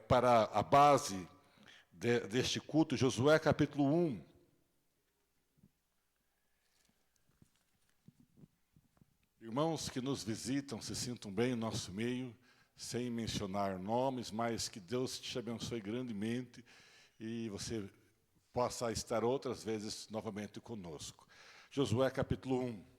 para a base deste culto, Josué capítulo 1. Irmãos que nos visitam, se sintam bem em nosso meio, sem mencionar nomes, mas que Deus te abençoe grandemente e você possa estar outras vezes novamente conosco. Josué capítulo 1.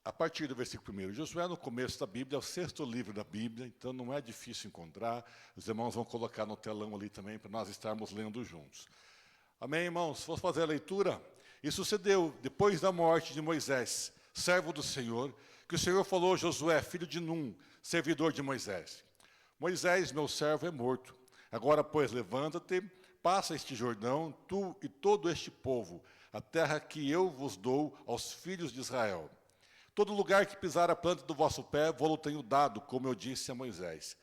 A partir do versículo 1, Josué no começo da Bíblia, é o 6º livro da Bíblia, então não é difícil encontrar. Os irmãos vão colocar no telão ali também, para nós estarmos lendo juntos. Amém, irmãos? Vamos fazer a leitura? E sucedeu, depois da morte de Moisés, servo do Senhor, que o Senhor falou a Josué, filho de Num, servidor de Moisés. Moisés, meu servo, é morto. Agora, pois, levanta-te, passa este Jordão, tu e todo este povo, a terra que eu vos dou aos filhos de Israel. Todo lugar que pisar a planta do vosso pé, vou-lo tenho dado, como eu disse a Moisés.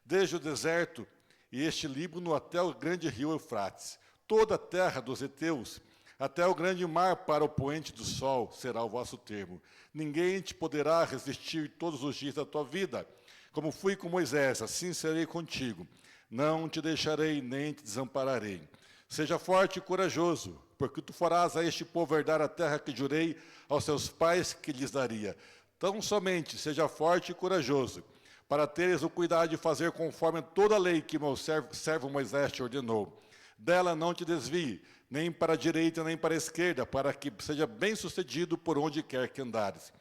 Desde o deserto e este Líbano até o grande rio Eufrates, toda a terra dos heteus, até o grande mar para o poente do sol, será o vosso termo. Ninguém te poderá resistir todos os dias da tua vida. Como fui com Moisés, assim serei contigo. Não te deixarei, nem te desampararei. Seja forte e corajoso, porque tu farás a este povo herdar a terra que jurei aos seus pais que lhes daria. Tão somente seja forte e corajoso, para teres o cuidado de fazer conforme toda a lei que meu servo Moisés te ordenou. Dela não te desvie, nem para a direita, nem para a esquerda, para que seja bem-sucedido por onde quer que andares.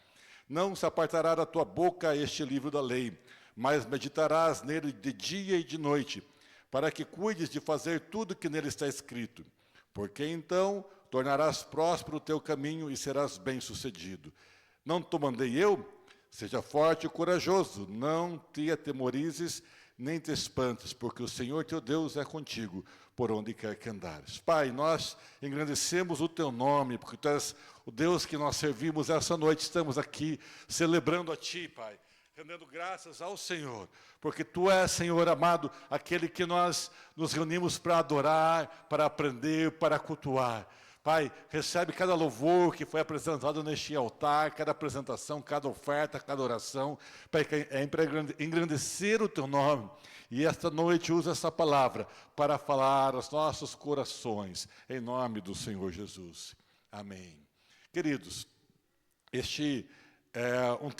Não se apartará da tua boca este livro da lei, mas meditarás nele de dia e de noite, para que cuides de fazer tudo que nele está escrito. Porque então tornarás próspero o teu caminho e serás bem-sucedido. Não te mandei eu? Seja forte e corajoso, não te atemorizes, nem te espantes, porque o Senhor teu Deus é contigo, por onde quer que andares. Pai, nós engrandecemos o teu nome, porque tu és o Deus que nós servimos essa noite. Estamos aqui celebrando a ti, Pai, rendendo graças ao Senhor, porque tu és, Senhor amado, aquele que nós nos reunimos para adorar, para aprender, para cultuar. Pai, recebe cada louvor que foi apresentado neste altar, cada apresentação, cada oferta, cada oração, Pai, é para engrandecer o teu nome. E esta noite usa essa palavra para falar aos nossos corações, em nome do Senhor Jesus. Amém. Queridos, este é um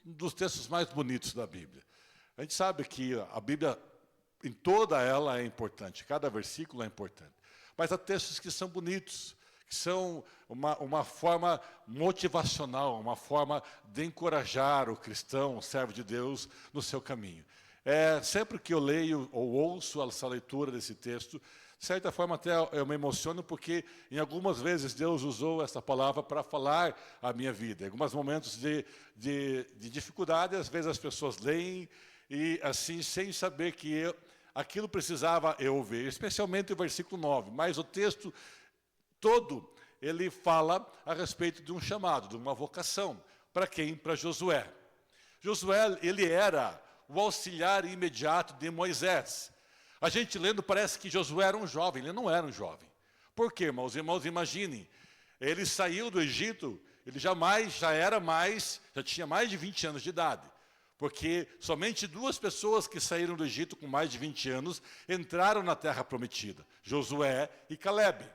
dos textos mais bonitos da Bíblia. A gente sabe que a Bíblia, em toda ela, é importante, cada versículo é importante. Mas há textos que são bonitos, que são uma forma motivacional, uma forma de encorajar o cristão, o servo de Deus, no seu caminho. Sempre que eu leio ou ouço essa leitura desse texto, de certa forma até eu me emociono, porque em algumas vezes Deus usou essa palavra para falar a minha vida. Em alguns momentos de dificuldade, às vezes as pessoas leem e assim, sem saber que aquilo precisava eu ouvir, especialmente o versículo 9. Mas o texto todo, ele fala a respeito de um chamado, de uma vocação. Para quem? Para Josué. Josué, ele era o auxiliar imediato de Moisés. A gente lendo parece que Josué era um jovem, ele não era um jovem. Por quê, irmãos? Irmãos, imaginem, ele saiu do Egito, ele já tinha mais de 20 anos de idade. Porque somente 2 pessoas que saíram do Egito com mais de 20 anos entraram na terra prometida, Josué e Calebe.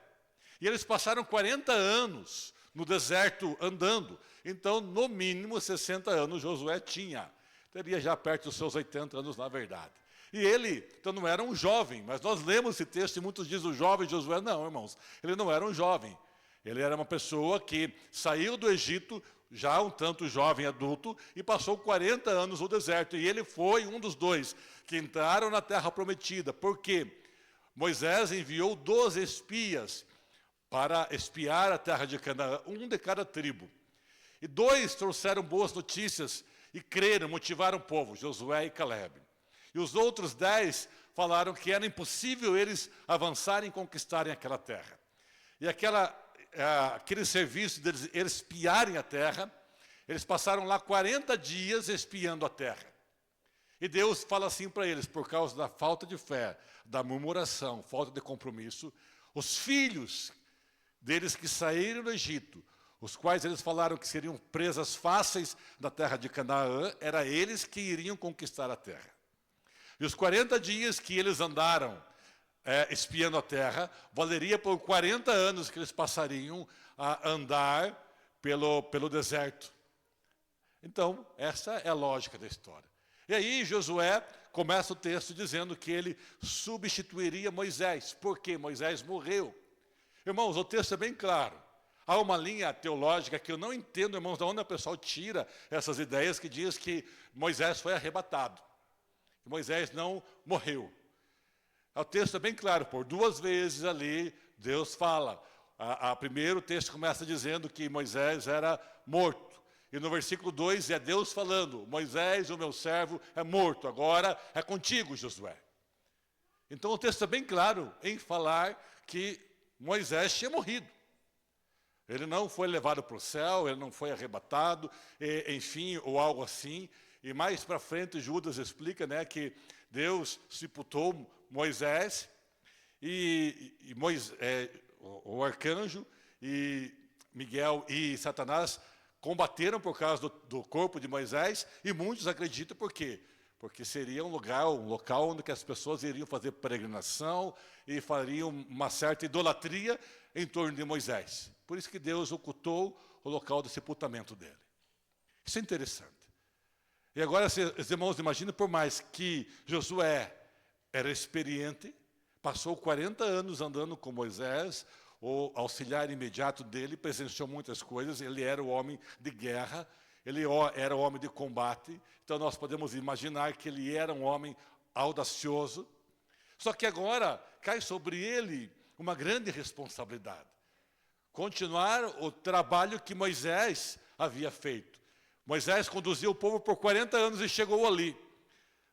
E eles passaram 40 anos no deserto andando. Então, no mínimo 60 anos Josué tinha. Teria já perto dos seus 80 anos, na verdade. E ele, então, não era um jovem, mas nós lemos esse texto e muitos dizem o jovem Josué. Não, irmãos, ele não era um jovem. Ele era uma pessoa que saiu do Egito, já um tanto jovem adulto, e passou 40 anos no deserto. E ele foi um dos 2 que entraram na terra prometida. Por quê? Moisés enviou 12 espias para espiar a terra de Canaã, um de cada tribo. E 2 trouxeram boas notícias e creram, motivaram o povo, Josué e Calebe. E os outros 10 falaram que era impossível eles avançarem e conquistarem aquela terra. E aquele serviço deles espiarem a terra, eles passaram lá 40 dias espiando a terra. E Deus fala assim para eles, por causa da falta de fé, da murmuração, falta de compromisso, os filhos deles que saíram do Egito, os quais eles falaram que seriam presas fáceis na terra de Canaã, era eles que iriam conquistar a terra. E os 40 dias que eles andaram espiando a terra, valeria por 40 anos que eles passariam a andar pelo deserto. Então, essa é a lógica da história. E aí Josué começa o texto dizendo que ele substituiria Moisés, porque Moisés morreu. Irmãos, o texto é bem claro. Há uma linha teológica que eu não entendo, irmãos, de onde o pessoal tira essas ideias que diz que Moisés foi arrebatado. Que Moisés não morreu. O texto é bem claro, por 2 vezes ali, Deus fala. Primeiro o texto começa dizendo que Moisés era morto. E no versículo 2 é Deus falando, Moisés, o meu servo, é morto, agora é contigo, Josué. Então o texto é bem claro em falar que Moisés tinha morrido. Ele não foi levado para o céu, ele não foi arrebatado, enfim, ou algo assim. E mais para frente Judas explica, né, que Deus sepultou Moisés e o arcanjo e Miguel e Satanás combateram por causa do corpo de Moisés, e muitos acreditam por quê? Porque seria um local onde que as pessoas iriam fazer peregrinação e fariam uma certa idolatria em torno de Moisés. Por isso que Deus ocultou o local do sepultamento dele. Isso é interessante. E agora, os irmãos, imaginem, por mais que Josué era experiente, passou 40 anos andando com Moisés, o auxiliar imediato dele, presenciou muitas coisas, ele era o homem de guerra, ele era o homem de combate, então nós podemos imaginar que ele era um homem audacioso. Só que agora cai sobre ele uma grande responsabilidade. Continuar o trabalho que Moisés havia feito. Moisés conduziu o povo por 40 anos e chegou ali.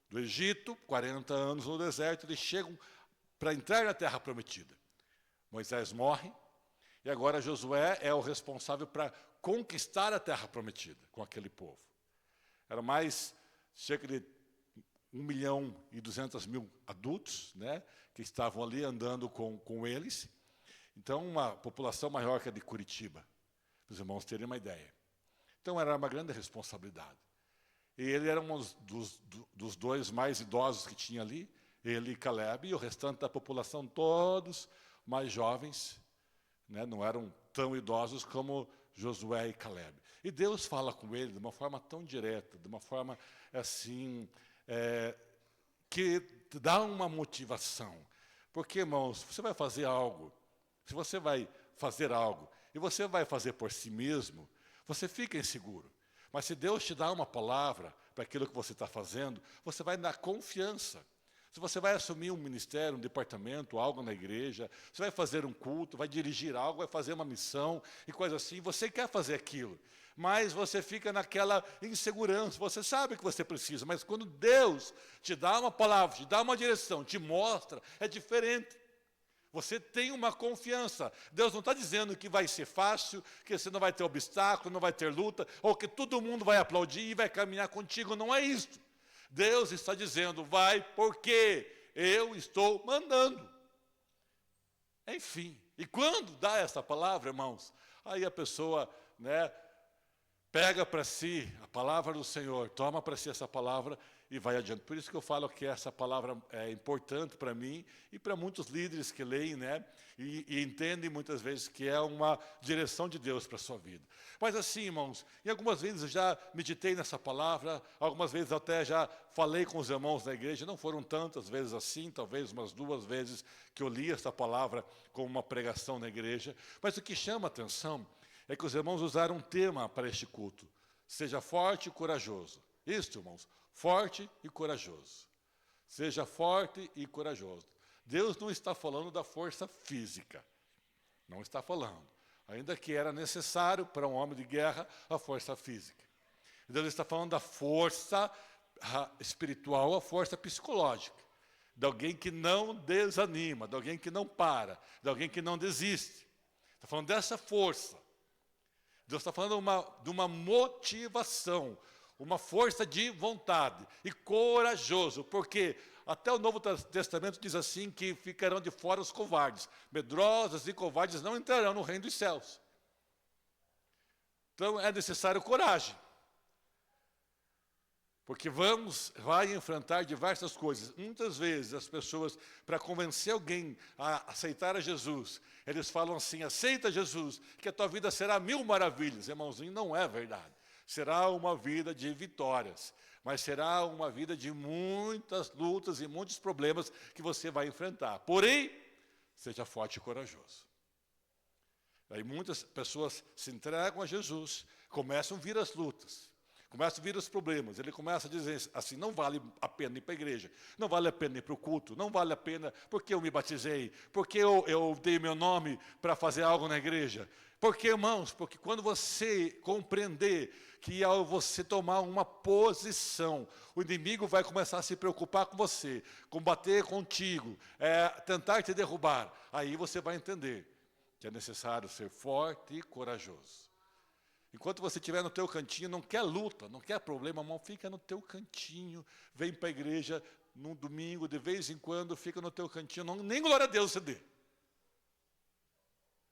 Do Egito, 40 anos no deserto, eles chegam para entrar na terra prometida. Moisés morre, e agora Josué é o responsável para conquistar a terra prometida com aquele povo. Era mais cerca de 1.200.000 adultos, né, que estavam ali andando com eles. Então, uma população maior que a de Curitiba, para os irmãos terem uma ideia. Então, era uma grande responsabilidade. E ele era um dos 2 mais idosos que tinha ali, ele e Caleb, e o restante da população, todos mais jovens, né, não eram tão idosos como Josué e Caleb. E Deus fala com ele de uma forma tão direta, de uma forma assim, que dá uma motivação. Porque, irmãos, você vai fazer algo, se você vai fazer algo, e você vai fazer por si mesmo, você fica inseguro. Mas se Deus te dá uma palavra para aquilo que você está fazendo, você vai dar confiança. Se você vai assumir um ministério, um departamento, algo na igreja, você vai fazer um culto, vai dirigir algo, vai fazer uma missão e coisa assim, você quer fazer aquilo, mas você fica naquela insegurança, você sabe que você precisa, mas quando Deus te dá uma palavra, te dá uma direção, te mostra, é diferente. Você tem uma confiança. Deus não está dizendo que vai ser fácil, que você não vai ter obstáculo, não vai ter luta, ou que todo mundo vai aplaudir e vai caminhar contigo, não é isso. Deus está dizendo, vai porque eu estou mandando. Enfim, e quando dá essa palavra, irmãos, aí a pessoa, né, pega para si a palavra do Senhor, toma para si essa palavra e vai adiante. Por isso que eu falo que essa palavra é importante para mim e para muitos líderes que leem, né, e entendem muitas vezes que é uma direção de Deus para a sua vida. Mas assim, irmãos, e algumas vezes eu já meditei nessa palavra, algumas vezes até já falei com os irmãos da igreja, não foram tantas vezes assim, talvez umas 2 vezes que eu li essa palavra como uma pregação na igreja, mas o que chama a atenção é que os irmãos usaram um tema para este culto, seja forte e corajoso. Isso, irmãos, forte e corajoso. Seja forte e corajoso. Deus não está falando da força física. Não está falando. Ainda que era necessário para um homem de guerra a força física. Deus está falando da força espiritual, a força psicológica. De alguém que não desanima, de alguém que não para, de alguém que não desiste. Está falando dessa força. Deus está falando de uma motivação, uma força de vontade e corajoso, porque até o Novo Testamento diz assim que ficarão de fora os covardes, medrosos e covardes não entrarão no reino dos céus. Então é necessário coragem. Porque vai enfrentar diversas coisas. Muitas vezes as pessoas, para convencer alguém a aceitar a Jesus, eles falam assim: aceita Jesus, que a tua vida será 1000 maravilhas. Irmãozinho, não é verdade. Será uma vida de vitórias, mas será uma vida de muitas lutas e muitos problemas que você vai enfrentar. Porém, seja forte e corajoso. Aí muitas pessoas se entregam a Jesus, começam a vir as lutas. Começa a vir os problemas, ele começa a dizer assim: não vale a pena ir para a igreja, não vale a pena ir para o culto, não vale a pena porque eu me batizei, porque eu dei meu nome para fazer algo na igreja. Porque, irmãos, porque quando você compreender que ao você tomar uma posição, o inimigo vai começar a se preocupar com você, combater contigo, tentar te derrubar, aí você vai entender que é necessário ser forte e corajoso. Enquanto você estiver no teu cantinho, não quer luta, não quer problema, irmão, fica no teu cantinho, vem para a igreja num domingo, de vez em quando, fica no teu cantinho, nem glória a Deus você dê.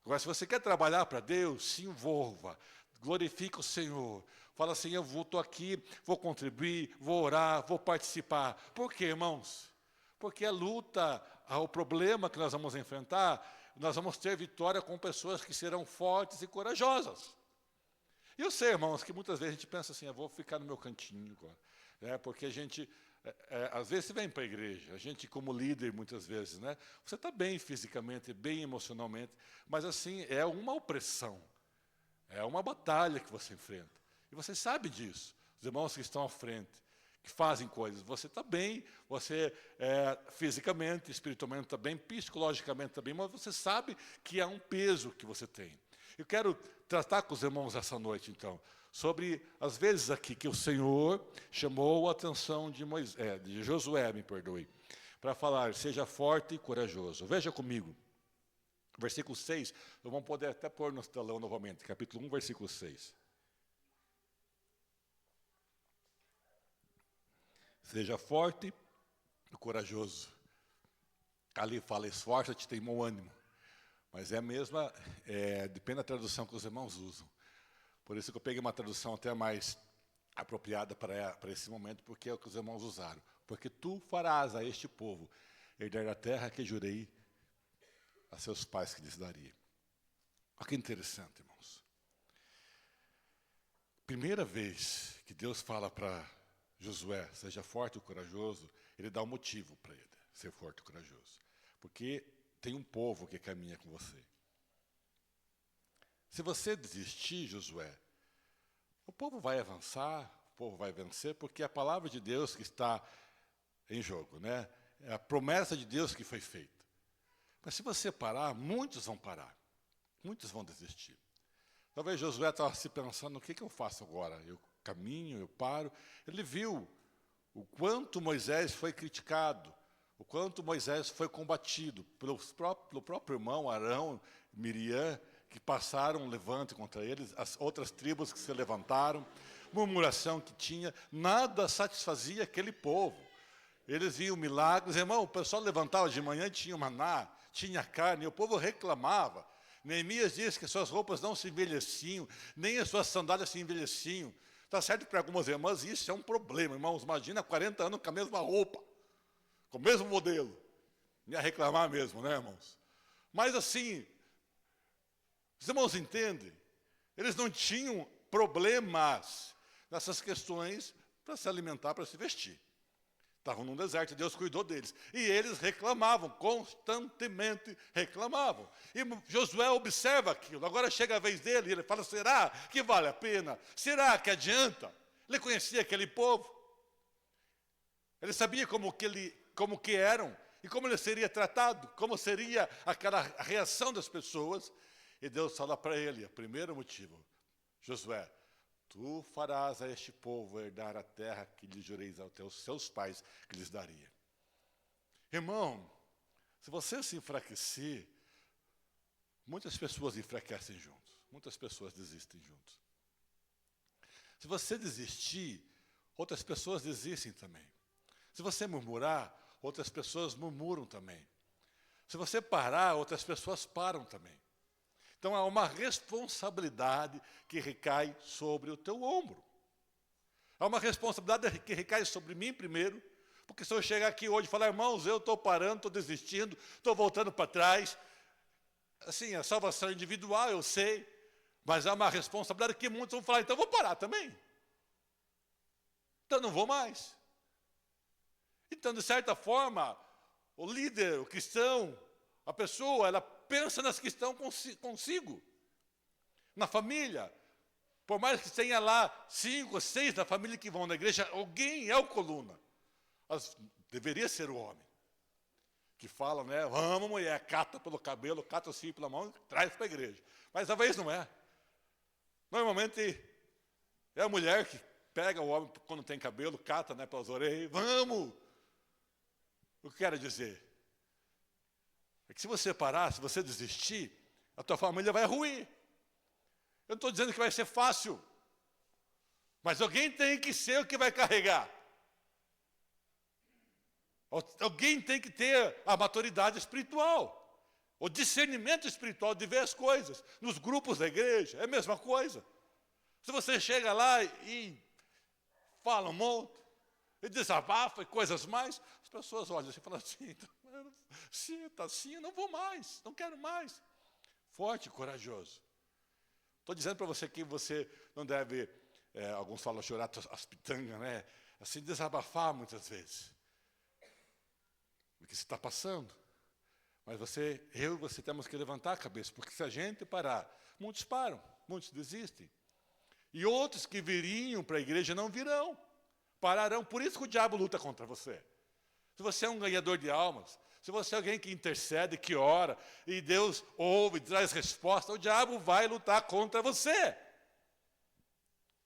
Agora, se você quer trabalhar para Deus, se envolva, glorifica o Senhor, fala assim: eu estou aqui, vou contribuir, vou orar, vou participar. Por quê, irmãos? Porque a luta, o problema que nós vamos enfrentar, nós vamos ter vitória com pessoas que serão fortes e corajosas. E eu sei, irmãos, que muitas vezes a gente pensa assim: eu vou ficar no meu cantinho agora. Porque a gente, às vezes, você vem para a igreja, a gente como líder, muitas vezes, né? Você está bem fisicamente, bem emocionalmente, mas assim, é uma opressão, é uma batalha que você enfrenta. E você sabe disso, os irmãos que estão à frente, que fazem coisas. Você está bem, você fisicamente, espiritualmente está bem, psicologicamente está bem, mas você sabe que é um peso que você tem. Eu quero tratar com os irmãos essa noite, então, sobre as vezes aqui que o Senhor chamou a atenção de Josué, para falar: seja forte e corajoso. Veja comigo, versículo 6, vamos poder até pôr no telão novamente, capítulo 1, versículo 6. Seja forte e corajoso. Ali fala: esforça-te, tem bom ânimo. Mas é a mesma, depende da tradução que os irmãos usam. Por isso que eu peguei uma tradução até mais apropriada para esse momento, porque é o que os irmãos usaram. Porque tu farás a este povo herdar a terra que jurei a seus pais que lhes daria. Olha que interessante, irmãos. Primeira vez que Deus fala para Josué: seja forte e corajoso, ele dá um motivo para ele ser forte e corajoso. Porque tem um povo que caminha com você. Se você desistir, Josué, o povo vai avançar, o povo vai vencer, porque é a palavra de Deus que está em jogo, né? É a promessa de Deus que foi feita. Mas se você parar, muitos vão parar, muitos vão desistir. Talvez Josué estava se pensando: o que eu faço agora? Eu caminho, eu paro. Ele viu o quanto Moisés foi criticado, o quanto Moisés foi combatido pelo próprio irmão Arão, Miriam, que passaram um levante contra eles, as outras tribos que se levantaram, murmuração que tinha, nada satisfazia aquele povo. Eles viam milagres, irmão, o pessoal levantava de manhã e tinha maná, tinha carne, e o povo reclamava. Neemias diz que suas roupas não se envelheciam, nem as suas sandálias se envelheciam. Está certo que para algumas irmãs isso é um problema, irmãos, imagina 40 anos com a mesma roupa, com o mesmo modelo. Ia reclamar mesmo, né, irmãos? Mas assim, os irmãos entendem? Eles não tinham problemas nessas questões para se alimentar, para se vestir. Estavam num deserto, Deus cuidou deles. E eles reclamavam, constantemente reclamavam. E Josué observa aquilo. Agora chega a vez dele e ele fala: será que vale a pena? Será que adianta? Ele conhecia aquele povo. Ele sabia como que eram e como ele seria tratado, como seria aquela reação das pessoas. E Deus fala para ele, o primeiro motivo: Josué, tu farás a este povo herdar a terra que lhe jureis aos seus pais que lhes daria. Irmão, se você se enfraquecer, muitas pessoas enfraquecem juntos, muitas pessoas desistem juntos. Se você desistir, outras pessoas desistem também. Se você murmurar, outras pessoas murmuram também. Se você parar, outras pessoas param também. Então, há uma responsabilidade que recai sobre o teu ombro. Há uma responsabilidade que recai sobre mim primeiro, porque se eu chegar aqui hoje e falar, irmãos, eu estou parando, estou desistindo, estou voltando para trás, assim, a salvação individual, eu sei, mas há uma responsabilidade que muitos vão falar, então eu vou parar também. Então não vou mais. Então, de certa forma, o líder, o cristão, a pessoa, ela pensa nas que estão consigo. Na família, por mais que tenha lá 5 ou 6 da família que vão na igreja, alguém é o coluna. Deveria ser o homem. Que fala, né? Vamos, mulher, cata pelo cabelo, cata o filho pela mão e traz para a igreja. Mas às vezes não é. Normalmente é a mulher que pega o homem quando tem cabelo, cata, né, pelas orelhas, vamos! O que eu quero dizer é que se você parar, se você desistir, a tua família vai ruir. Eu não estou dizendo que vai ser fácil, mas alguém tem que ser o que vai carregar. Alguém tem que ter a maturidade espiritual, o discernimento espiritual de ver as coisas. Nos grupos da igreja é a mesma coisa. Se você chega lá e fala um monte, e desabafa e coisas mais, as pessoas olham assim e falam assim, se está assim, eu não vou mais, não quero mais. Forte e corajoso. Estou dizendo para você que você não deve, alguns falam chorar as pitangas, né? Assim, desabafar muitas vezes. O que você está passando. Mas eu e você temos que levantar a cabeça, porque se a gente parar, muitos param, muitos desistem. E outros que viriam para a igreja não virão, pararão. Por isso que o diabo luta contra você. Se você é um ganhador de almas, se você é alguém que intercede, que ora, e Deus ouve, traz resposta, o diabo vai lutar contra você.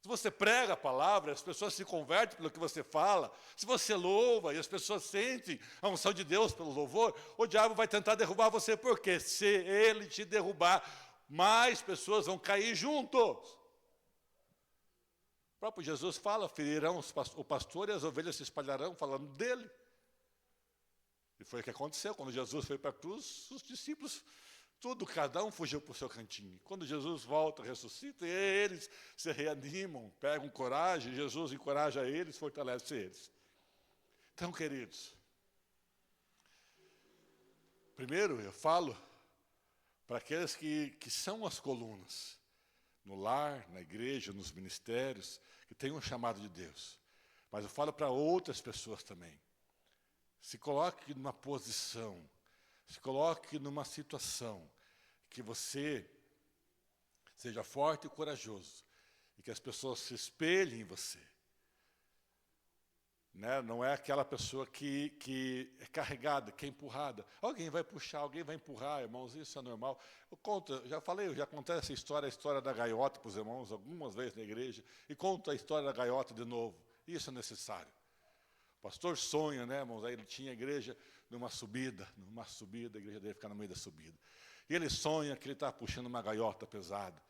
Se você prega a palavra, as pessoas se convertem pelo que você fala. Se você louva e as pessoas sentem a unção de Deus pelo louvor, o diabo vai tentar derrubar você, porque se ele te derrubar, mais pessoas vão cair juntos. O próprio Jesus fala, ferirão o pastor e as ovelhas se espalharão, falando dele. E foi o que aconteceu, quando Jesus foi para a cruz, os discípulos, cada um fugiu para o seu cantinho. Quando Jesus volta, ressuscita, eles se reanimam, pegam coragem, Jesus encoraja eles, fortalece eles. Então, queridos, primeiro eu falo para aqueles que são as colunas, no lar, na igreja, nos ministérios, que têm um chamado de Deus. Mas eu falo para outras pessoas também. Se coloque numa posição, se coloque numa situação que você seja forte e corajoso e que as pessoas se espelhem em você. Né? Não é aquela pessoa que é carregada, que é empurrada. Alguém vai puxar, alguém vai empurrar, irmãos, isso é normal. Eu já contei essa história, a história da gaiota para os irmãos algumas vezes na igreja, e conto a história da gaiota de novo. Isso é necessário. O pastor sonha, né, irmãos? Aí ele tinha a igreja numa subida, a igreja dele ficar no meio da subida. E ele sonha que ele está puxando uma gaiota pesada.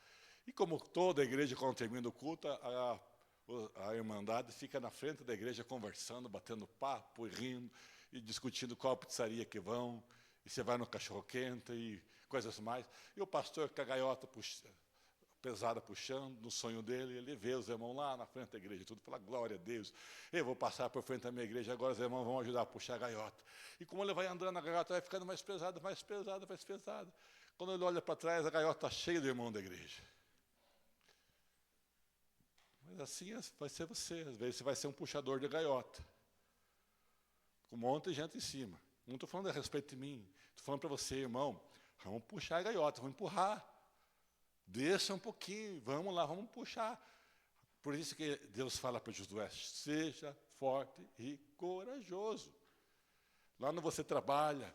E como toda a igreja, quando termina o culto, a irmandade fica na frente da igreja conversando, batendo papo e rindo, e discutindo qual pizzaria que vão, e você vai no cachorro-quente e coisas mais. E o pastor com a gaiota pesada puxando, no sonho dele, ele vê os irmãos lá na frente da igreja, tudo, fala, glória a Deus, eu vou passar por frente da minha igreja, agora os irmãos vão ajudar a puxar a gaiota. E como ele vai andando, a gaiota vai ficando mais pesada, mais pesada, mais pesada. Quando ele olha para trás, a gaiota está cheia de irmão da igreja. Mas assim vai ser você, às vezes você vai ser um puxador de gaiota, com um monte de gente em cima. Não estou falando a respeito de mim, estou falando para você, irmão, vamos puxar a gaiota, vamos empurrar. Desça um pouquinho, vamos lá, vamos puxar. Por isso que Deus fala para Josué, seja forte e corajoso. Lá onde você trabalha,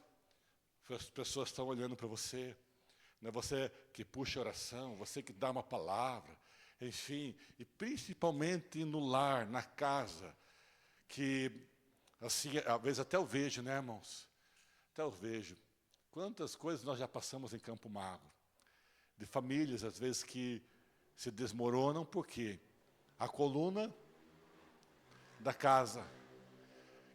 as pessoas estão olhando para você. Não é você que puxa oração, você que dá uma palavra, enfim. E principalmente no lar, na casa, que, assim, às vezes até eu vejo, né, irmãos? Até eu vejo. Quantas coisas nós já passamos em Campo Magro. De famílias, às vezes, que se desmoronam, porque a coluna da casa,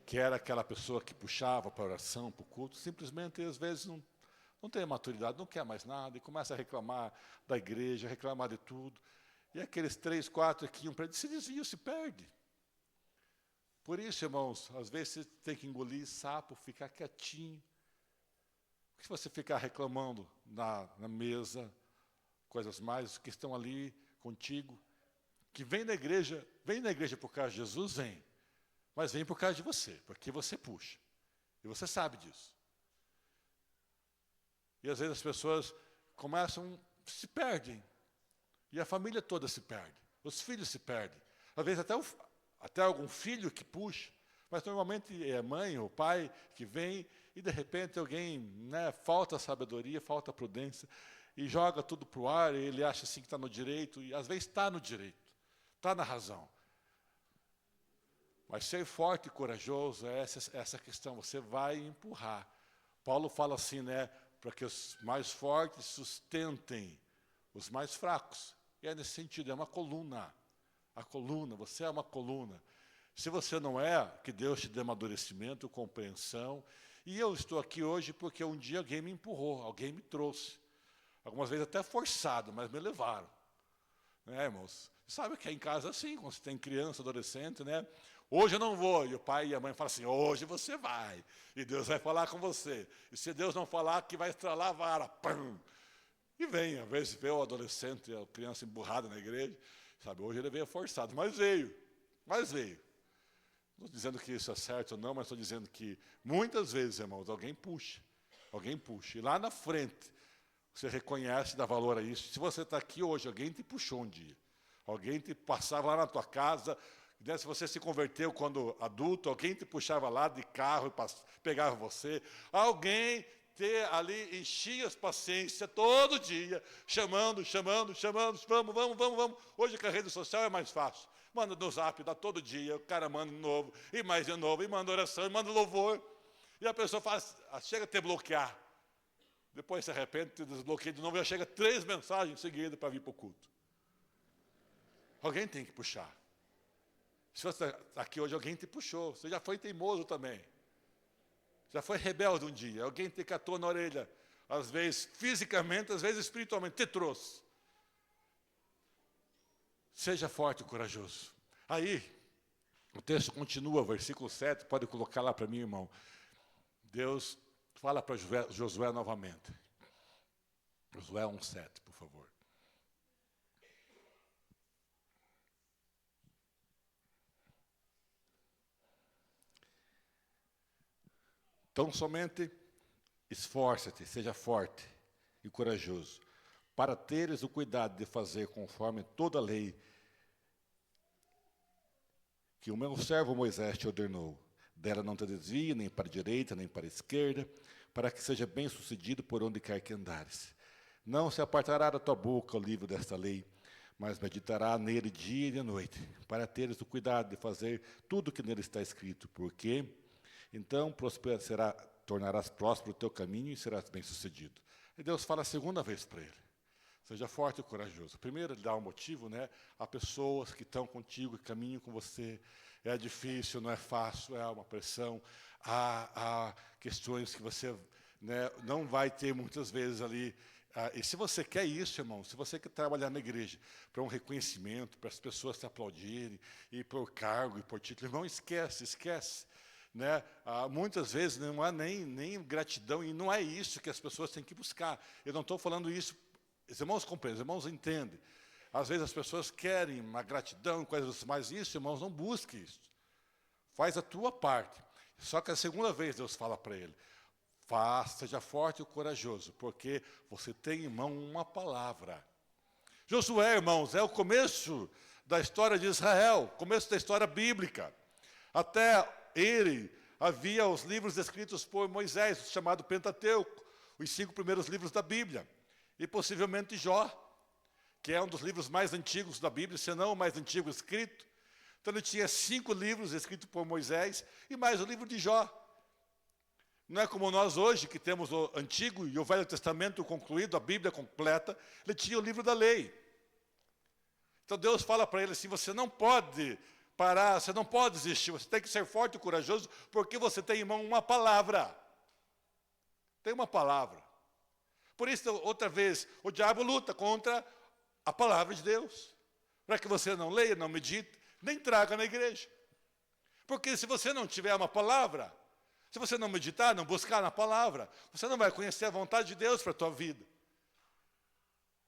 que era aquela pessoa que puxava para a oração, para o culto, simplesmente, às vezes, não não tem maturidade, não quer mais nada, e começa a reclamar da igreja, reclamar de tudo. E aqueles 3, 4 que iam para ele, se desviam, se perde. Por isso, irmãos, às vezes você tem que engolir sapo, ficar quietinho. Porque se você ficar reclamando na mesa, coisas mais que estão ali contigo, que vem na igreja por causa de Jesus, vem. Mas vem por causa de você, porque você puxa. E você sabe disso. E às vezes as pessoas se perdem. E a família toda se perde. Os filhos se perdem. Às vezes até algum filho que puxa. Mas normalmente é a mãe ou o pai que vem e de repente alguém, falta sabedoria, falta prudência e joga tudo para o ar e ele acha assim que está no direito e às vezes está no direito, está na razão. Mas ser forte e corajoso é essa questão, você vai empurrar. Paulo fala assim, para que os mais fortes sustentem os mais fracos. E é nesse sentido, é uma coluna. A coluna, você é uma coluna. Se você não é, que Deus te dê amadurecimento, compreensão. E eu estou aqui hoje porque um dia alguém me empurrou, alguém me trouxe. Algumas vezes até forçado, mas me levaram. Irmãos? Sabe que é em casa assim, quando você tem criança, adolescente, Hoje eu não vou. E o pai e a mãe falam assim, hoje você vai. E Deus vai falar com você. E se Deus não falar, que vai estralar a vara. Pum! E vem, às vezes vê o adolescente, a criança emburrada na igreja, sabe, hoje ele veio forçado, mas veio. Não estou dizendo que isso é certo ou não, mas estou dizendo que muitas vezes, irmãos, alguém puxa. E lá na frente, você reconhece, dá valor a isso. Se você está aqui hoje, alguém te puxou um dia. Alguém te passava lá na tua casa, se você se converteu quando adulto, alguém te puxava lá de carro e pegava você. Alguém ali enchia as paciências todo dia, chamando, vamos. Hoje com a rede social é mais fácil. Manda no zap, dá todo dia, o cara manda de novo, e mais de novo, e manda oração, e manda louvor. E a pessoa chega a te bloquear. Depois se arrepende, te desbloqueia de novo, já chega 3 mensagens em seguida para vir para o culto. Alguém tem que puxar. Se você está aqui hoje, alguém te puxou. Você já foi teimoso também. Já foi rebelde um dia. Alguém te catou na orelha. Às vezes fisicamente, às vezes espiritualmente. Te trouxe. Seja forte e corajoso. Aí, o texto continua, versículo 7. Pode colocar lá para mim, irmão. Deus fala para Josué novamente. Josué 1:7, por favor. Então, somente esforça-te, seja forte e corajoso, para teres o cuidado de fazer conforme toda a lei que o meu servo Moisés te ordenou. Dela não te desvie, nem para a direita, nem para a esquerda, para que seja bem sucedido por onde quer que andares. Não se apartará da tua boca o livro desta lei, mas meditará nele dia e de noite, para teres o cuidado de fazer tudo o que nele está escrito, porque então tornarás próspero o teu caminho e serás bem-sucedido. E Deus fala a segunda vez para ele. Seja forte e corajoso. Primeiro, ele dá um motivo, a pessoas que estão contigo, que caminham com você. É difícil, não é fácil, é uma pressão. Há questões que você não vai ter muitas vezes ali. E se você quer isso, irmão, se você quer trabalhar na igreja para um reconhecimento, para as pessoas te aplaudirem, e por cargo, e por título, irmão, esquece. Muitas vezes não há nem gratidão, e não é isso que as pessoas têm que buscar. Eu não estou falando isso, os irmãos compreendem, os irmãos entendem. Às vezes as pessoas querem uma gratidão, coisas mais isso, irmãos, não busque isso. Faz a tua parte. Só que a segunda vez Deus fala para ele, seja forte e corajoso, porque você tem em mão uma palavra. Josué, irmãos, é o começo da história de Israel, começo da história bíblica. Até ele havia os livros escritos por Moisés, chamado Pentateuco, os 5 primeiros livros da Bíblia, e possivelmente Jó, que é um dos livros mais antigos da Bíblia, se não o mais antigo escrito. Então ele tinha 5 livros escritos por Moisés, e mais o livro de Jó. Não é como nós hoje, que temos o Antigo e o Velho Testamento concluído, a Bíblia completa, ele tinha o livro da lei. Então Deus fala para ele assim, você não pode parar, você não pode desistir, você tem que ser forte e corajoso, porque você tem em mão uma palavra. Tem uma palavra. Por isso, outra vez, o diabo luta contra a palavra de Deus. Para que você não leia, não medite, nem traga na igreja. Porque se você não tiver uma palavra, se você não meditar, não buscar na palavra, você não vai conhecer a vontade de Deus para a tua vida.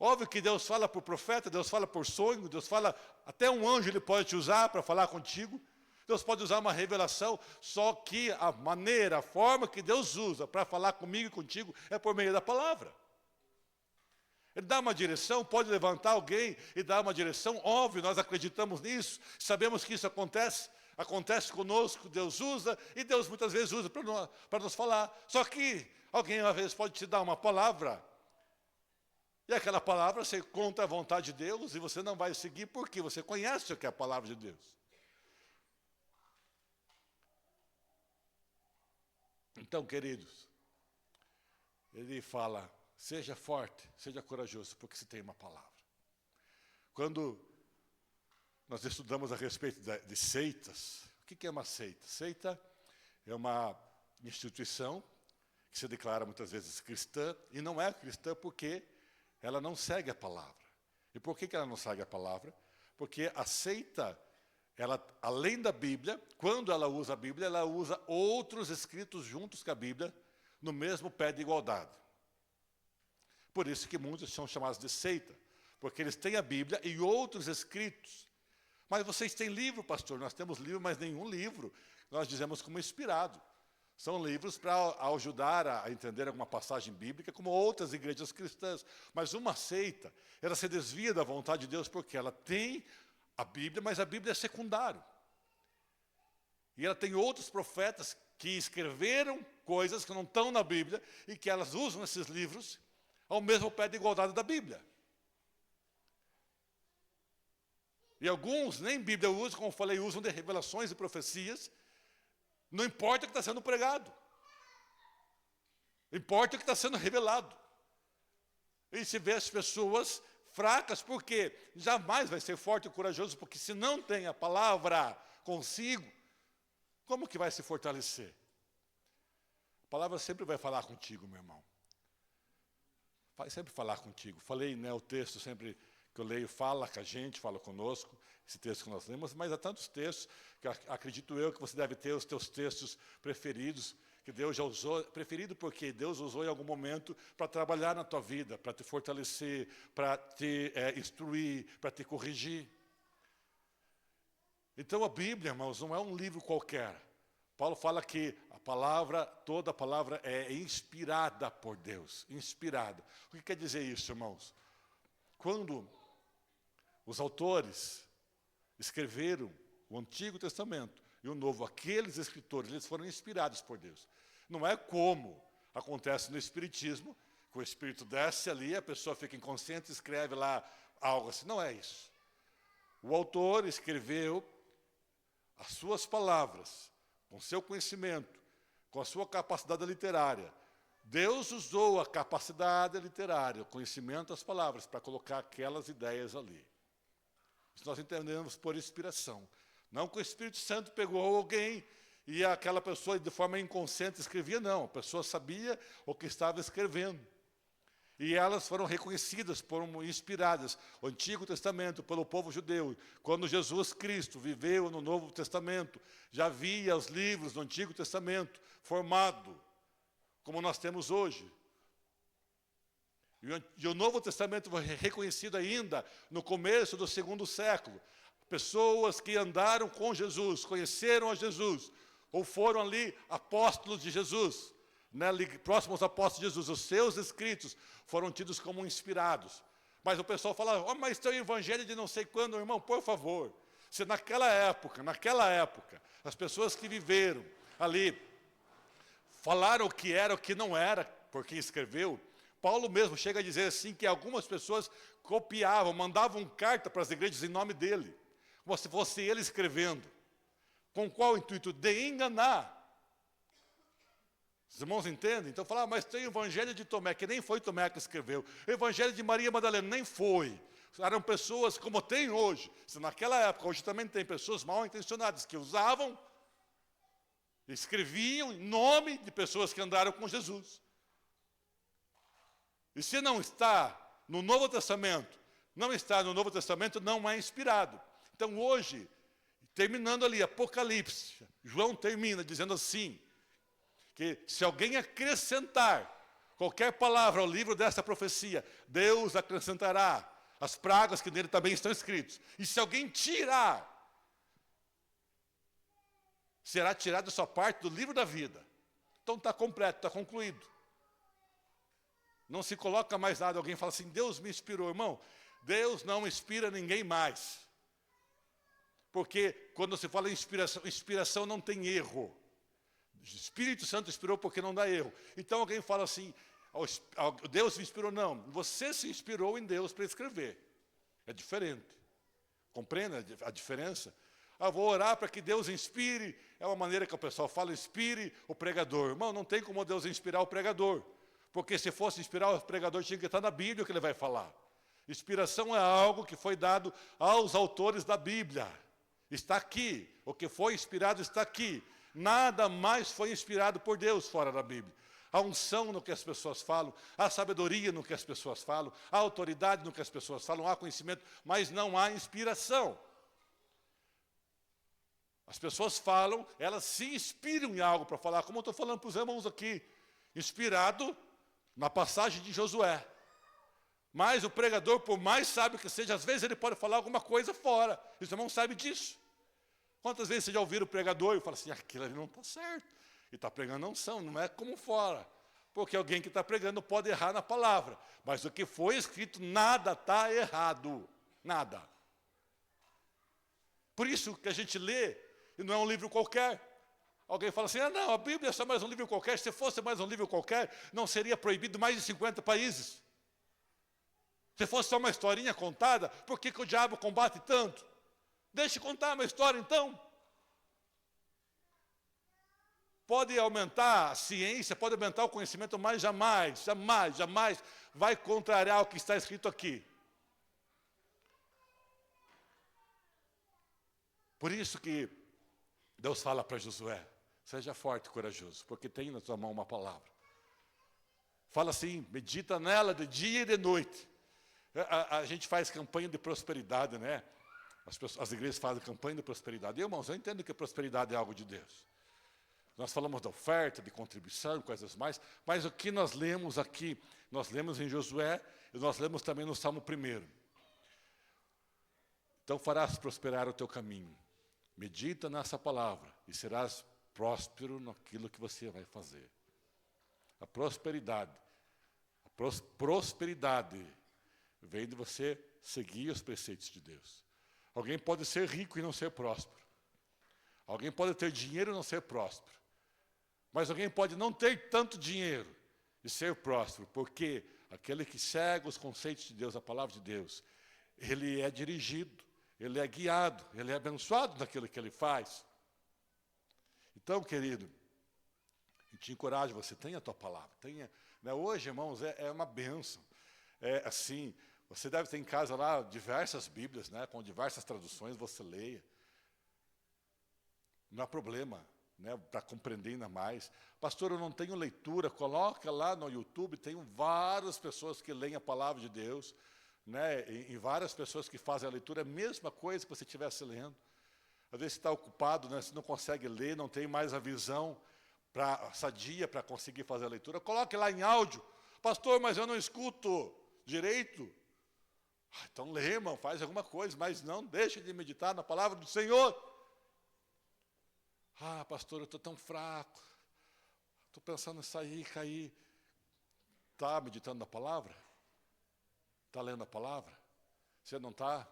Óbvio que Deus fala por profeta, Deus fala por sonho, Deus fala, até um anjo ele pode te usar para falar contigo. Deus pode usar uma revelação, só que a maneira, a forma que Deus usa para falar comigo e contigo é por meio da palavra. Ele dá uma direção, pode levantar alguém e dar uma direção, óbvio, nós acreditamos nisso, sabemos que isso acontece conosco, Deus usa, e Deus muitas vezes usa para nos falar. Só que alguém às vezes pode te dar uma palavra, e aquela palavra você conta a vontade de Deus, e você não vai seguir, porque você conhece o que é a palavra de Deus. Então, queridos, ele fala, seja forte, seja corajoso, porque se tem uma palavra. Quando nós estudamos a respeito de seitas, o que é uma seita? Seita é uma instituição que se declara muitas vezes cristã, e não é cristã porque ela não segue a palavra. E por que ela não segue a palavra? Porque a seita, ela, além da Bíblia, quando ela usa a Bíblia, ela usa outros escritos juntos com a Bíblia, no mesmo pé de igualdade. Por isso que muitos são chamados de seita, porque eles têm a Bíblia e outros escritos. Mas vocês têm livro, pastor? Nós temos livro, mas nenhum livro nós dizemos como inspirado. São livros para ajudar a entender alguma passagem bíblica, como outras igrejas cristãs. Mas uma seita, ela se desvia da vontade de Deus, porque ela tem a Bíblia, mas a Bíblia é secundário. E ela tem outros profetas que escreveram coisas que não estão na Bíblia, e que elas usam esses livros ao mesmo pé de igualdade da Bíblia. E alguns nem Bíblia usam, como eu falei, usam de revelações e profecias. Não importa o que está sendo pregado. Importa o que está sendo revelado. E se vê as pessoas fracas, porque jamais vai ser forte e corajoso, porque se não tem a palavra consigo, como que vai se fortalecer? A palavra sempre vai falar contigo, meu irmão. Vai sempre falar contigo. Falei, né, o texto sempre que eu leio fala com a gente, fala conosco, esse texto que nós lemos, mas há tantos textos que acredito eu que você deve ter os teus textos preferidos, que Deus já usou, preferido porque Deus usou em algum momento para trabalhar na tua vida, para te fortalecer, para te instruir, para te corrigir. Então a Bíblia, irmãos, não é um livro qualquer. Paulo fala que a palavra, toda a palavra é inspirada por Deus, inspirada. O que quer dizer isso, irmãos? Quando os autores escreveram o Antigo Testamento e o Novo, aqueles escritores, eles foram inspirados por Deus. Não é como acontece no Espiritismo, que o Espírito desce ali, a pessoa fica inconsciente e escreve lá algo assim. Não é isso. O autor escreveu as suas palavras, com seu conhecimento, com a sua capacidade literária. Deus usou a capacidade literária, o conhecimento das palavras, para colocar aquelas ideias ali. Isso nós entendemos por inspiração. Não que o Espírito Santo pegou alguém e aquela pessoa de forma inconsciente escrevia, não. A pessoa sabia o que estava escrevendo. E elas foram reconhecidas, foram inspiradas. O Antigo Testamento, pelo povo judeu. Quando Jesus Cristo viveu no Novo Testamento, já havia os livros do Antigo Testamento formado, como nós temos hoje. E o Novo Testamento foi reconhecido ainda no começo do 2º século. Pessoas que andaram com Jesus, conheceram a Jesus, ou foram ali apóstolos de Jesus, né, ali, próximos apóstolos de Jesus. Os seus escritos foram tidos como inspirados. Mas o pessoal fala, mas tem o evangelho de não sei quando, irmão, por favor. Se naquela época, as pessoas que viveram ali, falaram o que era, o que não era, por quem escreveu, Paulo mesmo chega a dizer assim, que algumas pessoas copiavam, mandavam carta para as igrejas em nome dele, como se fosse ele escrevendo. Com qual intuito? De enganar. Os irmãos entendem? Então fala, mas tem o evangelho de Tomé, que nem foi Tomé que escreveu. O evangelho de Maria Madalena, nem foi. Eram pessoas como tem hoje. Se naquela época, hoje também tem pessoas mal intencionadas, que usavam, escreviam em nome de pessoas que andaram com Jesus. E se não está no Novo Testamento, não é inspirado. Então hoje, terminando ali, Apocalipse, João termina dizendo assim, que se alguém acrescentar qualquer palavra ao livro dessa profecia, Deus acrescentará as pragas que nele também estão escritas. E se alguém tirar, será tirada sua parte do livro da vida. Então está completo, está concluído. Não se coloca mais nada, alguém fala assim, Deus me inspirou. Irmão, Deus não inspira ninguém mais. Porque quando se fala em inspiração não tem erro. O Espírito Santo inspirou porque não dá erro. Então alguém fala assim, Deus me inspirou. Não, você se inspirou em Deus para escrever. É diferente. Compreende a diferença? Vou orar para que Deus inspire. É uma maneira que o pessoal fala, inspire o pregador. Irmão, não tem como Deus inspirar o pregador. Porque se fosse inspirar o pregador, tinha que estar na Bíblia o que ele vai falar. Inspiração é algo que foi dado aos autores da Bíblia. Está aqui. O que foi inspirado está aqui. Nada mais foi inspirado por Deus fora da Bíblia. A unção no que as pessoas falam, a sabedoria no que as pessoas falam, a autoridade no que as pessoas falam, há conhecimento, mas não há inspiração. As pessoas falam, elas se inspiram em algo para falar, como eu estou falando para os irmãos aqui, inspirado na passagem de Josué. Mas o pregador, por mais sábio que seja, às vezes ele pode falar alguma coisa fora. Os irmãos sabem disso. Quantas vezes vocês já ouviram o pregador e falam assim, aquilo ali não está certo. E está pregando a unção, não é como fora. Porque alguém que está pregando pode errar na palavra. Mas o que foi escrito, nada está errado. Nada. Por isso que a gente lê, e não é um livro qualquer. Alguém fala assim, não, a Bíblia é só mais um livro qualquer. Se fosse mais um livro qualquer, não seria proibido em mais de 50 países. Se fosse só uma historinha contada, por que o diabo combate tanto? Deixe contar uma história então. Pode aumentar a ciência, pode aumentar o conhecimento, mas jamais vai contrariar o que está escrito aqui. Por isso que Deus fala para Josué, seja forte e corajoso, porque tem na sua mão uma palavra. Fala assim, medita nela de dia e de noite. A gente faz campanha de prosperidade, né? As igrejas fazem campanha de prosperidade. E, irmãos, eu entendo que prosperidade é algo de Deus. Nós falamos da oferta, de contribuição, coisas mais, mas o que nós lemos aqui, nós lemos em Josué e nós lemos também no Salmo 1. Então farás prosperar o teu caminho. Medita nessa palavra e serás próspero naquilo que você vai fazer. A prosperidade vem de você seguir os preceitos de Deus. Alguém pode ser rico e não ser próspero. Alguém pode ter dinheiro e não ser próspero. Mas alguém pode não ter tanto dinheiro e ser próspero, porque aquele que segue os conceitos de Deus, a palavra de Deus, ele é dirigido, ele é guiado, ele é abençoado naquilo que ele faz. Então, querido, eu te encorajo, você tenha a tua palavra. Tenha, né? Hoje, irmãos, é uma bênção. É assim, você deve ter em casa lá diversas Bíblias, né, com diversas traduções, você leia. Não há problema, né, para compreender ainda mais. Pastor, eu não tenho leitura, coloca lá no YouTube, tem várias pessoas que leem a palavra de Deus, né, e várias pessoas que fazem a leitura, é a mesma coisa que você estivesse lendo. Às vezes você está ocupado, né, você não consegue ler, não tem mais a visão sadia para conseguir fazer a leitura, coloque lá em áudio. Pastor, mas eu não escuto direito. Então lê, irmão, faz alguma coisa, mas não deixe de meditar na palavra do Senhor. Pastor, eu estou tão fraco, estou pensando em sair, cair. Está meditando na palavra? Está lendo a palavra? Se não está,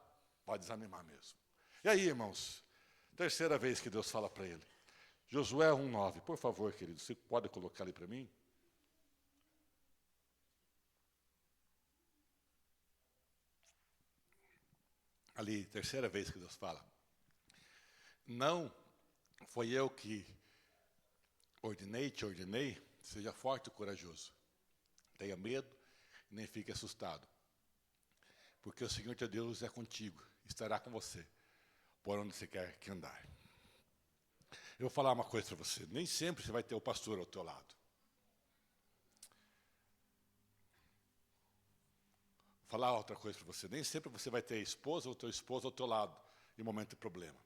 pode desanimar mesmo. E aí, irmãos, terceira vez que Deus fala para ele. Josué 1:9, por favor, querido, você pode colocar ali para mim? Ali, terceira vez que Deus fala. Não foi eu que te ordenei, seja forte e corajoso. Tenha medo e nem fique assustado. Porque o Senhor teu Deus é contigo, estará com você, por onde você quer que andar. Eu vou falar uma coisa para você, nem sempre você vai ter o pastor ao teu lado. falar outra coisa para você. Nem sempre você vai ter a esposa ou o teu esposo ao teu lado em momento de problema.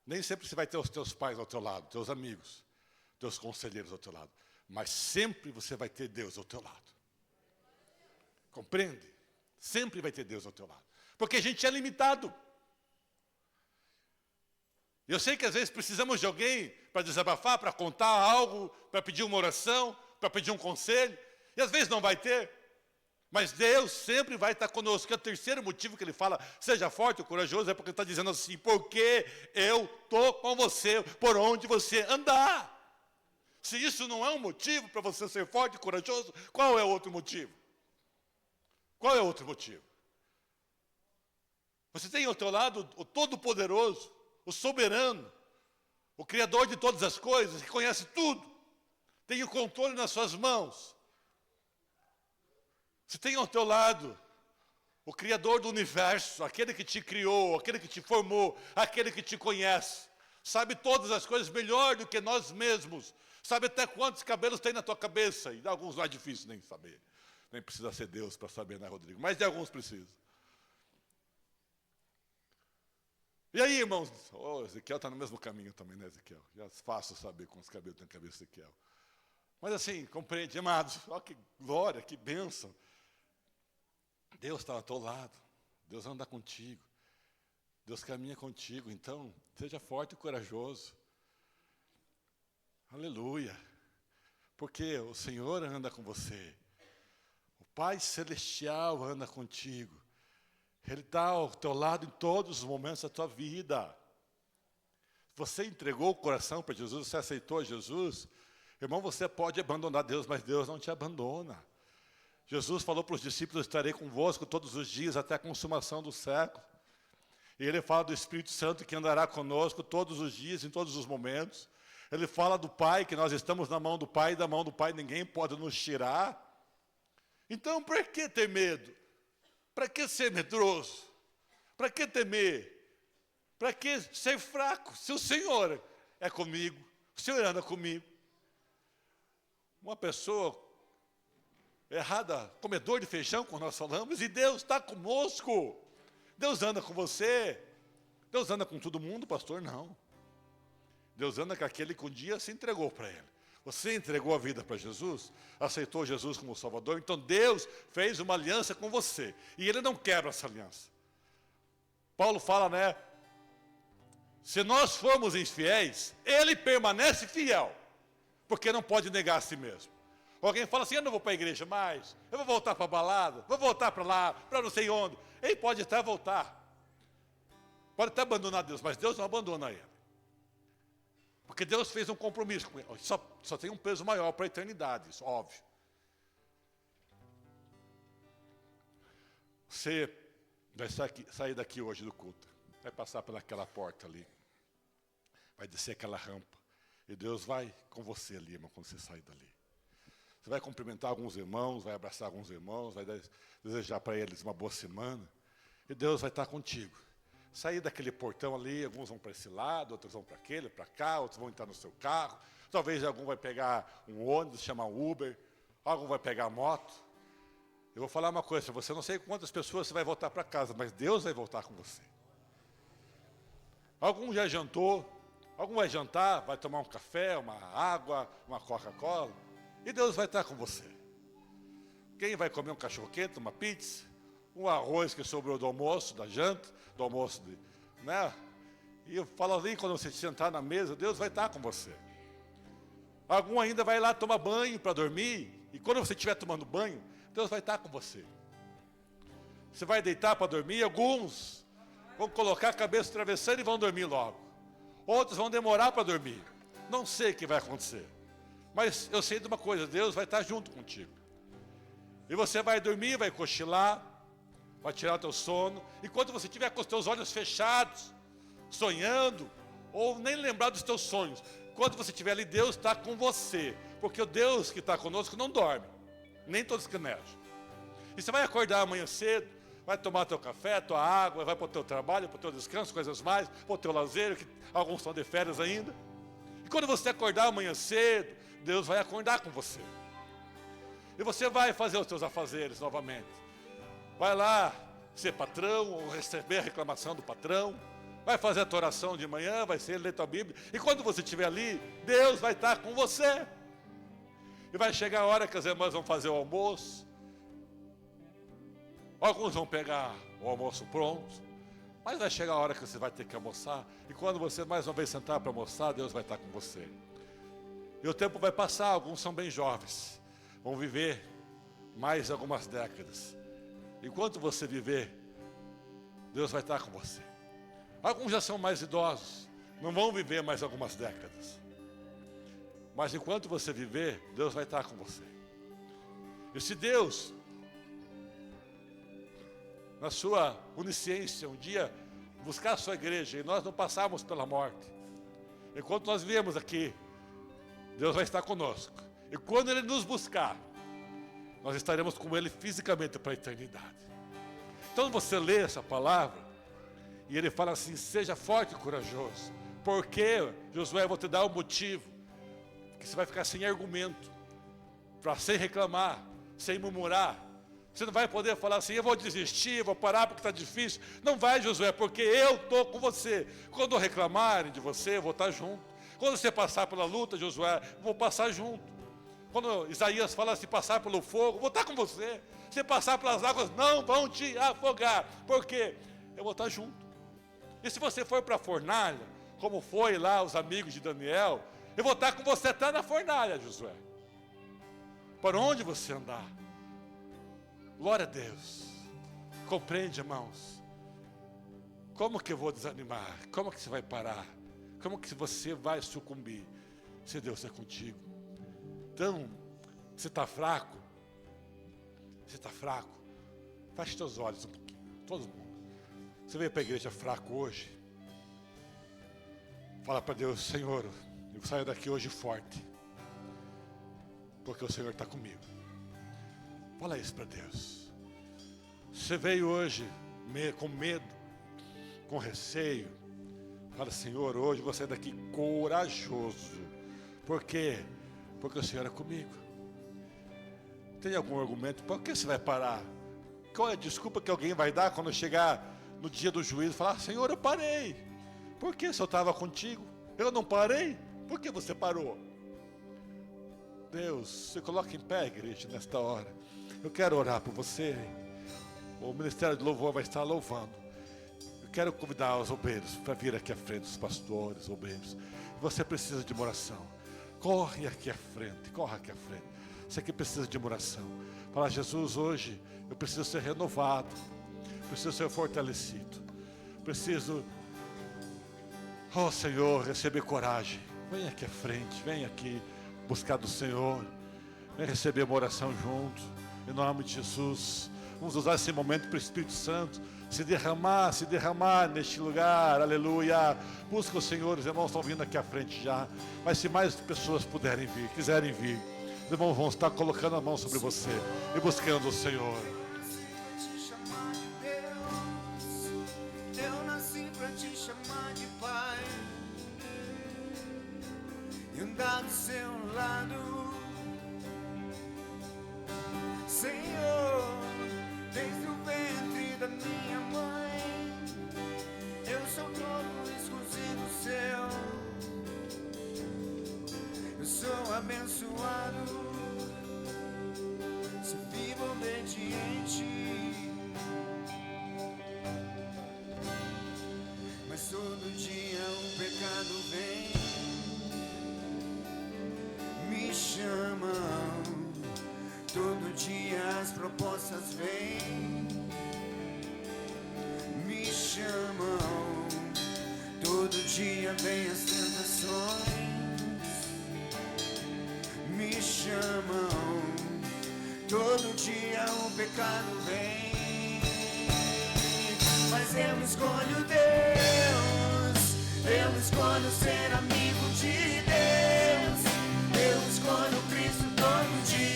Nem sempre você vai ter os teus pais ao teu lado, teus amigos, teus conselheiros ao teu lado. Mas sempre você vai ter Deus ao teu lado. Compreende? Sempre vai ter Deus ao teu lado. Porque a gente é limitado. Eu sei que às vezes precisamos de alguém para desabafar, para contar algo, para pedir uma oração, para pedir um conselho. E às vezes não vai ter. Mas Deus sempre vai estar conosco. Que é o terceiro motivo que ele fala, seja forte e corajoso, é porque ele está dizendo assim, porque eu estou com você, por onde você andar. Se isso não é um motivo para você ser forte e corajoso, qual é o outro motivo? Qual é o outro motivo? Você tem ao teu lado o Todo-Poderoso, o Soberano, o Criador de todas as coisas, que conhece tudo, tem o controle nas suas mãos. Você tem ao teu lado o Criador do universo, aquele que te criou, aquele que te formou, aquele que te conhece, sabe todas as coisas melhor do que nós mesmos, sabe até quantos cabelos tem na tua cabeça, e de alguns não é difícil nem saber, nem precisa ser Deus para saber, né, Rodrigo? Mas de alguns precisa. E aí, irmãos, Ezequiel está no mesmo caminho também, né, Ezequiel? Já é fácil saber quantos cabelos tem na cabeça de Ezequiel. Mas assim, compreende, amados, olha que glória, que bênção. Deus está ao teu lado, Deus anda contigo, Deus caminha contigo, então, seja forte e corajoso. Aleluia, porque o Senhor anda com você, o Pai Celestial anda contigo, Ele está ao teu lado em todos os momentos da tua vida. Você entregou o coração para Jesus, você aceitou Jesus, irmão, você pode abandonar Deus, mas Deus não te abandona. Jesus falou para os discípulos, estarei convosco todos os dias até a consumação do século. E Ele fala do Espírito Santo que andará conosco todos os dias, em todos os momentos. Ele fala do Pai, que nós estamos na mão do Pai, e da mão do Pai ninguém pode nos tirar. Então, para que ter medo? Para que ser medroso? Para que temer? Para que ser fraco? Se o Senhor é comigo, o Senhor anda comigo. Uma pessoa errada, comedor de feijão, como nós falamos, e Deus está conosco. Deus anda com você. Deus anda com todo mundo, pastor? Não. Deus anda com aquele que um dia se entregou para Ele. Você entregou a vida para Jesus, aceitou Jesus como Salvador, então Deus fez uma aliança com você. E Ele não quebra essa aliança. Paulo fala, né? Se nós formos infiéis, Ele permanece fiel, porque não pode negar a si mesmo. Alguém fala assim, eu não vou para a igreja mais, eu vou voltar para a balada, vou voltar para lá, para não sei onde. Ele pode até voltar. Pode até abandonar Deus, mas Deus não abandona Ele. Porque Deus fez um compromisso com ele. Só tem um peso maior para a eternidade, isso, óbvio. Você vai sair daqui hoje do culto, vai passar pelaquela porta ali, vai descer aquela rampa, e Deus vai com você ali, irmão, quando você sair dali. Você vai cumprimentar alguns irmãos, vai abraçar alguns irmãos, vai desejar para eles uma boa semana, e Deus vai estar contigo. Sair daquele portão ali, alguns vão para esse lado, outros vão para aquele, para cá, outros vão entrar no seu carro. Talvez algum vai pegar um ônibus, chamar um Uber, algum vai pegar a moto. Eu vou falar uma coisa para você, não sei quantas pessoas você vai voltar para casa, mas Deus vai voltar com você. Algum já jantou, algum vai jantar, vai tomar um café, uma água, uma Coca-Cola, e Deus vai estar com você. Quem vai comer um cachorro-quente, uma pizza, um arroz que sobrou do almoço, da janta, do almoço, né? E eu falo ali, quando você sentar na mesa, Deus vai estar com você. Algum ainda vai lá tomar banho para dormir, e quando você estiver tomando banho, Deus vai estar com você. Você vai deitar para dormir, alguns vão colocar a cabeça no travesseiro e vão dormir logo. Outros vão demorar para dormir. Não sei o que vai acontecer. Mas eu sei de uma coisa, Deus vai estar junto contigo. E você vai dormir, vai cochilar, vai tirar o teu sono, e quando você estiver com os teus olhos fechados, sonhando, ou nem lembrar dos teus sonhos, quando você estiver ali, Deus está com você, porque o Deus que está conosco não dorme, nem todos canejam. E você vai acordar amanhã cedo, vai tomar teu café, tua água, vai para o teu trabalho, para o teu descanso, coisas mais, para o teu lazer, que alguns estão de férias ainda. E quando você acordar amanhã cedo, Deus vai acordar com você. E você vai fazer os teus afazeres novamente. vai lá ser patrão ou receber a reclamação do patrão, vai fazer a tua oração de manhã, vai ser ler tua Bíblia, e quando você estiver ali, Deus vai estar com você. E vai chegar a hora que as irmãs vão fazer o almoço, alguns vão pegar o almoço pronto, mas vai chegar a hora que você vai ter que almoçar, e quando você mais uma vez sentar para almoçar, Deus vai estar com você. E o tempo vai passar, alguns são bem jovens, vão viver mais algumas décadas. Enquanto você viver, Deus vai estar com você. Alguns já são mais idosos, não vão viver mais algumas décadas. Mas enquanto você viver, Deus vai estar com você. E se Deus, na sua onisciência, um dia buscar a sua igreja e nós não passarmos pela morte, enquanto nós viemos aqui, Deus vai estar conosco. E quando Ele nos buscar, nós estaremos com Ele fisicamente para a eternidade. Então você lê essa palavra e Ele fala assim: seja forte e corajoso. Porque, Josué, eu vou te dar um motivo que você vai ficar sem argumento, sem reclamar, sem murmurar. Você não vai poder falar assim: eu vou desistir, eu vou parar porque está difícil. Não vai, Josué, porque eu estou com você. Quando reclamarem de você, eu vou estar junto. Quando você passar pela luta, Josué, eu vou passar junto. Quando Isaías fala assim, passar pelo fogo, eu vou estar com você. Se passar pelas águas, não vão te afogar. Por quê? Eu vou estar junto. E se você for para a fornalha, como foi lá os amigos de Daniel, eu vou estar com você até na fornalha, Josué. Por onde você andar. Glória a Deus. Compreende, irmãos? Como que eu vou desanimar? Como que você vai parar? Como que você vai sucumbir se Deus é contigo? Então, você está fraco? Você está fraco? Feche seus olhos um pouquinho, todo mundo. Você veio para a igreja fraco hoje? Fala para Deus: Senhor, eu saio daqui hoje forte, porque o Senhor está comigo. Fala isso para Deus. Você veio hoje com medo, com receio. Fala: Senhor, hoje eu vou sair daqui corajoso. Por quê? Porque o Senhor é comigo. Tem algum argumento? Por que você vai parar? Qual é a desculpa que alguém vai dar quando chegar no dia do juízo? Falar: Senhor, eu parei. Por que se eu estava contigo? Eu não parei? Por que você parou? Deus, se coloca em pé, igreja, nesta hora. Eu quero orar por você. O Ministério de Louvor vai estar louvando. Eu quero convidar os obreiros para vir aqui à frente, os pastores, obreiros. Você precisa de uma oração. Corre aqui à frente, corre aqui à frente. Você que precisa de uma oração. Fala: Jesus, hoje eu preciso ser renovado. Preciso ser fortalecido. Preciso, oh Senhor, receber coragem. Vem aqui à frente, vem aqui buscar do Senhor. Vem receber uma oração junto. Em nome de Jesus. Vamos usar esse momento para o Espírito Santo se derramar neste lugar, aleluia. Busca o Senhor, os irmãos estão vindo aqui à frente já, mas se mais pessoas puderem vir, quiserem vir, os irmãos vão estar colocando a mão sobre você e buscando o Senhor. Eu nasci pra te chamar de Pai e andar do seu lado, Senhor. Desde o ventre da minha mãe, eu sou todo exclusivo seu. Eu sou abençoado, se vivo obediente. Mas todo dia o pecado vem, me chamam. Todo dia as propostas vêm, me chamam. Todo dia vem as tentações, me chamam. Todo dia o pecado vem, mas eu escolho Deus. Eu escolho ser amigo de Deus. Eu escolho Cristo todo dia.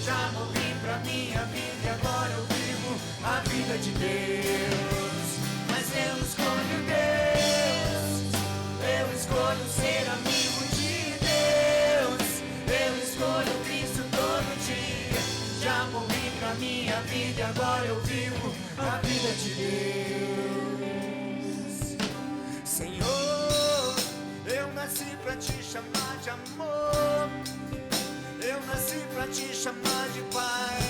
Já morri pra minha vida e agora eu vivo a vida de Deus. Mas eu escolho Deus. Eu escolho ser amigo de Deus. Eu escolho Cristo todo dia. Já morri pra minha vida e agora eu vivo de Deus. Senhor, eu nasci pra te chamar de amor, eu nasci pra te chamar de Pai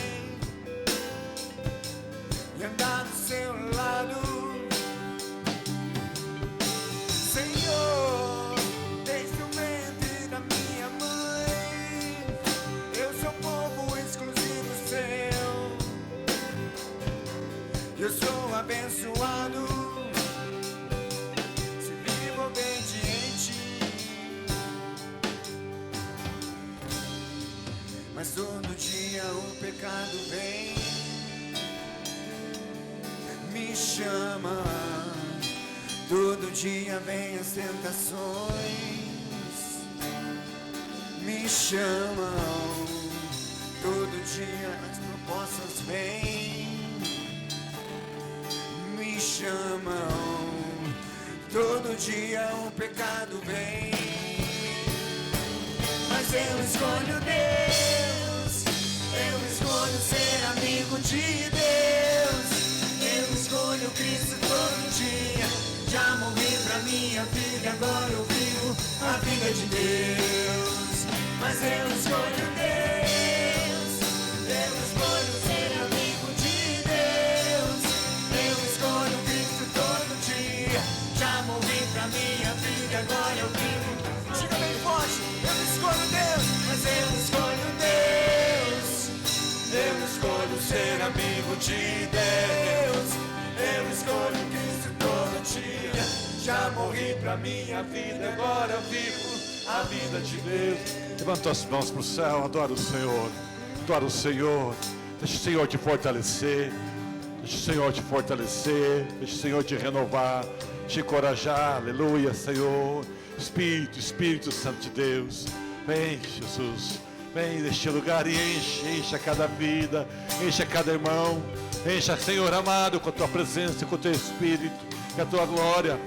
e andar do seu lado. Senhor, desde o ventre da minha mãe, eu sou povo exclusivo seu, eu sou abençoado se vivo obediente. Mas todo dia o pecado vem, me chama. Todo dia vem as tentações, me chamam. Todo dia as propostas vêm, me chamam. Todo dia o pecado vem, mas eu escolho Deus, eu escolho ser amigo de Deus, eu escolho Cristo todo dia. Já morri pra minha vida, agora eu vivo a vida de Deus. Mas eu escolho Deus, eu escolho ser amigo de Deus, eu escolho Cristo todo dia. Já morri pra minha vida, agora eu vivo. Diga bem forte, eu escolho Deus, mas eu escolho Deus, eu escolho ser amigo de Deus, eu escolho Cristo todo dia. Já morri pra minha vida, agora eu vivo a vida de Deus. Levanta as mãos para o céu, adora o Senhor. Adora o Senhor. Deixa o Senhor te fortalecer. Deixa o Senhor te fortalecer. Deixa o Senhor te renovar, te encorajar. Aleluia, Senhor. Espírito Santo de Deus. Vem, Jesus. Vem neste lugar e enche a cada vida, enche a cada irmão. Encha, Senhor amado, com a tua presença, com o teu Espírito, com a tua glória.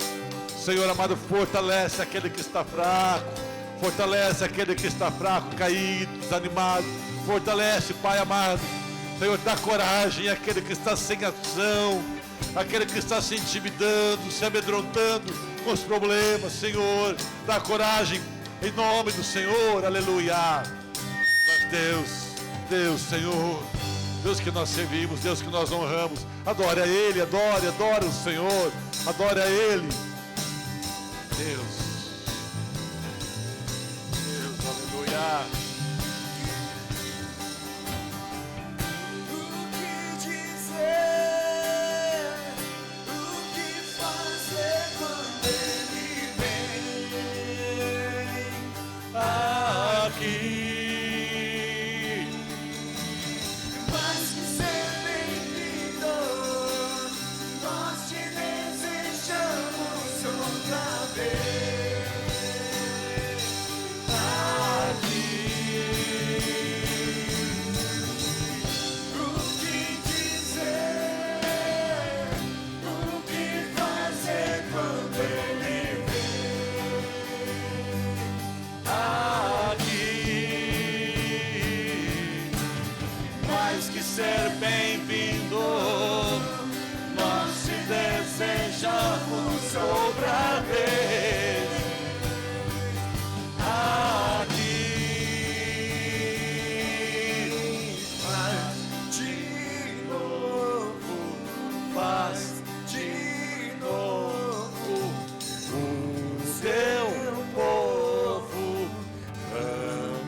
Senhor amado, fortalece aquele que está fraco, fortalece aquele que está fraco, caído, desanimado. Fortalece, Pai amado. Senhor, dá coragem àquele que está sem ação, aquele que está se intimidando, se amedrontando com os problemas. Senhor, dá coragem em nome do Senhor, aleluia. Mas Deus, Senhor, Deus que nós servimos, Deus que nós honramos, adore a Ele, adore o Senhor, adore a Ele. Deus, aleluia. O que dizer, o que fazer quando Ele vem Aqui, mais que ser bem-vindo, nós te desejamos outra vez. Aqui, o que dizer, o que fazer quando Ele aqui, mais que ser bem-vindo, nós te desejamos outra vez. Aqui, faz de novo, faz de novo. o teu povo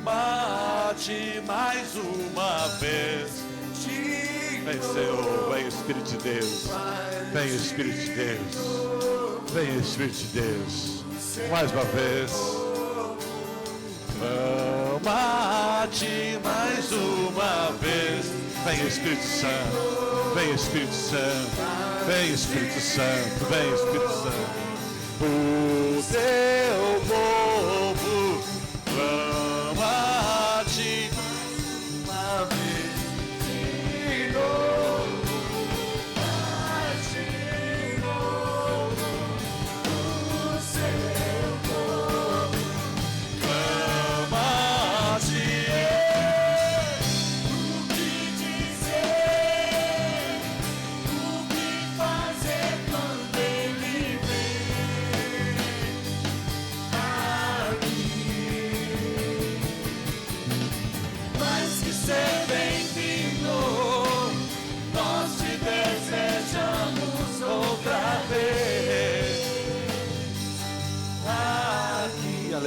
ama-te mais uma vez. Vem, Senhor, vem Espírito de Deus, vem Espírito de Deus, vem Espírito de Deus, mais uma vez. Ama-te mais uma vez. Vem Espírito Santo, vem Espírito Santo, vem Espírito Santo, vem Espírito Santo. O teu povo ama-te uma vez. De novo, de novo, o seu povo ama-te. O que dizer, o que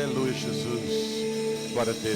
Aleluia, Jesus. Glória a Deus.